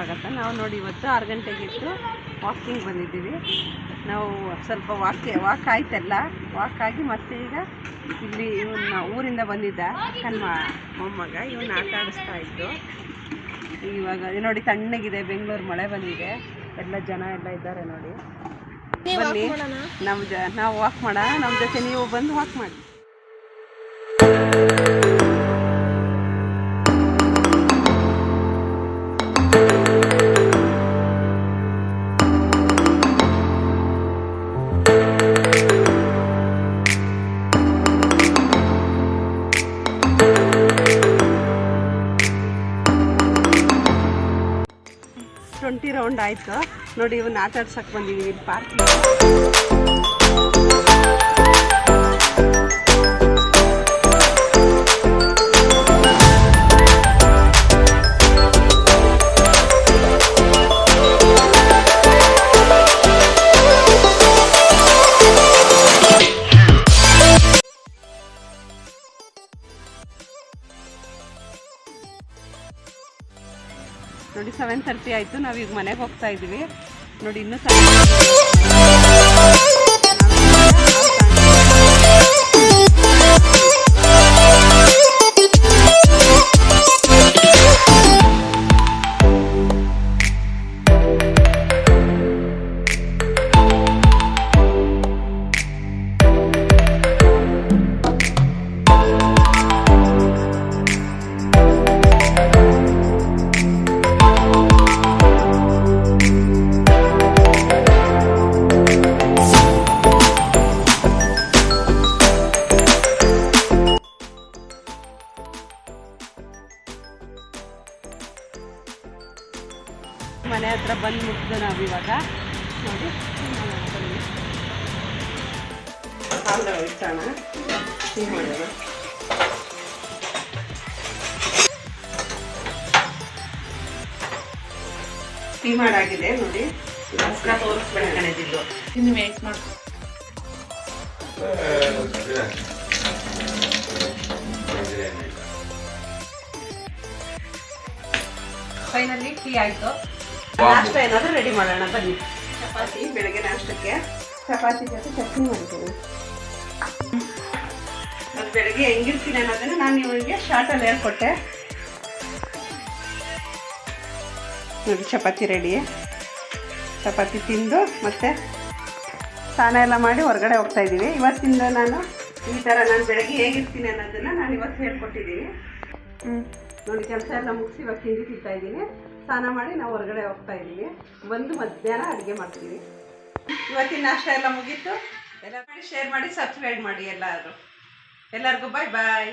ಸ್ವಾಗತ. ನಾವು ನೋಡಿ ಇವತ್ತು 6 ಗಂಟೆಗಿತ್ತು ವಾಕಿಂಗ್ ಬಂದಿದ್ದೀವಿ. ನಾವು ಸ್ವಲ್ಪ ವಾಕ್ ಆಯ್ತಲ್ಲ, ವಾಕ್ ಆಗಿ ಮತ್ತೆ ಈಗ ಇಲ್ಲಿ ಇವನ್ನ ಊರಿಂದ ಬಂದಿದ್ದ ಅಕ್ಕನ ಮೊಮ್ಮಗ ಇವನ್ನ ಆಟ ಆಡಿಸ್ತಾ ಇದ್ದು. ಇವಾಗ ನೋಡಿ ತಣ್ಣಗಿದೆ, ಬೆಂಗಳೂರು ಮಳೆ ಬಂದಿದೆ, ಎಲ್ಲ ಜನ ಎಲ್ಲ ಇದ್ದಾರೆ ನೋಡಿ. ಬನ್ನಿ ನಾವು ವಾಕ್ ಮಾಡೋಣ, ನಮ್ಮ ಜೊತೆ ನೀವು ಬಂದು ವಾಕ್ ಮಾಡಿ. ರೌಂಡ್ ಆಯಿತು ನೋಡಿ. ಇವನ್ನ ಆಟ ಆಡ್ಸಕ್ಕೆ ಬಂದಿದ್ದೀವಿ ಇಲ್ಲಿ ಪಾರ್ಕ್. ನೋಡಿ 7:30 ಆಯಿತು. ನಾವೀಗ ಮನೆಗೆ ಹೋಗ್ತಾ ಇದ್ದೀವಿ ನೋಡಿ. ಇನ್ನೂ ಮನೆ ಹತ್ರ ಬಂದು ಮುಟ್ಟಿದ್ದು ನಾವು ಇವಾಗ ನೋಡಿ. ಹಾಲು ಇಟ್ಟೋಣ, ಟೀ ಮಾಡೋಣ. ಟೀ ಮಾಡಾಗಿದೆ ನೋಡಿ. ತೋರಿಸ್ಬೇಕಣಿದ್ದು ಇನ್ನು ವೇಟ್ ಮಾಡಿ. ಫೈನಲಿ ಟೀ ಆಯಿತು. ನಾಷ್ಟ ಏನಾದರೂ ರೆಡಿ ಮಾಡೋಣ ಬನ್ನಿ. ಚಪಾತಿ, ಬೆಳಗ್ಗೆ ನಾಷ್ಟಕ್ಕೆ ಚಪಾತಿ ಜೊತೆ ಚಟ್ನಿ ಮಾಡ್ತೀನಿ. ಅದು ಬೆಳಗ್ಗೆ ಹೆಂಗಿರ್ತೀನಿ ಅನ್ನೋದನ್ನು ನಾನು ಇವಳಿಗೆ ಶಾರ್ಟಲ್ಲಿ ಹೇಳ್ಕೊಟ್ಟೆ ನೋಡಿ. ಚಪಾತಿ ರೆಡಿ. ಚಪಾತಿ ತಿಂದು ಮತ್ತೆ ಸ್ನಾನ ಎಲ್ಲ ಮಾಡಿ ಹೊರಗಡೆ ಹೋಗ್ತಾ ಇದ್ದೀವಿ. ಇವತ್ತಿಂದ ನಾನು ಈ ಥರ ನಾನು ಬೆಳಗ್ಗೆ ಹೇಗಿರ್ತೀನಿ ಅನ್ನೋದನ್ನು ನಾನು ಇವತ್ತು ಹೇಳ್ಕೊಟ್ಟಿದ್ದೀನಿ ನೋಡಿ. ಕೆಲಸ ಎಲ್ಲ ಮುಗಿಸಿ ಇವಾಗ ತಿಂಡಿ ತಿಂತಾ ಇದ್ದೀನಿ. ಸ್ನಾನ ಮಾಡಿ ನಾವು ಹೊರಗಡೆ ಹೋಗ್ತಾ ಇದ್ದೀವಿ. ಬಂದು ಮಧ್ಯಾಹ್ನ ಅಡುಗೆ ಮಾಡ್ತೀವಿ. ಇವತ್ತಿನ ನಾಷ್ಟ ಎಲ್ಲ ಮುಗೀತು. ಎಲ್ಲ ಮಾಡಿ ಶೇರ್ ಮಾಡಿ ಸಬ್ಸ್ಕ್ರೈಬ್ ಮಾಡಿ ಎಲ್ಲರಿಗೂ. ಬಾಯ್ ಬಾಯ್.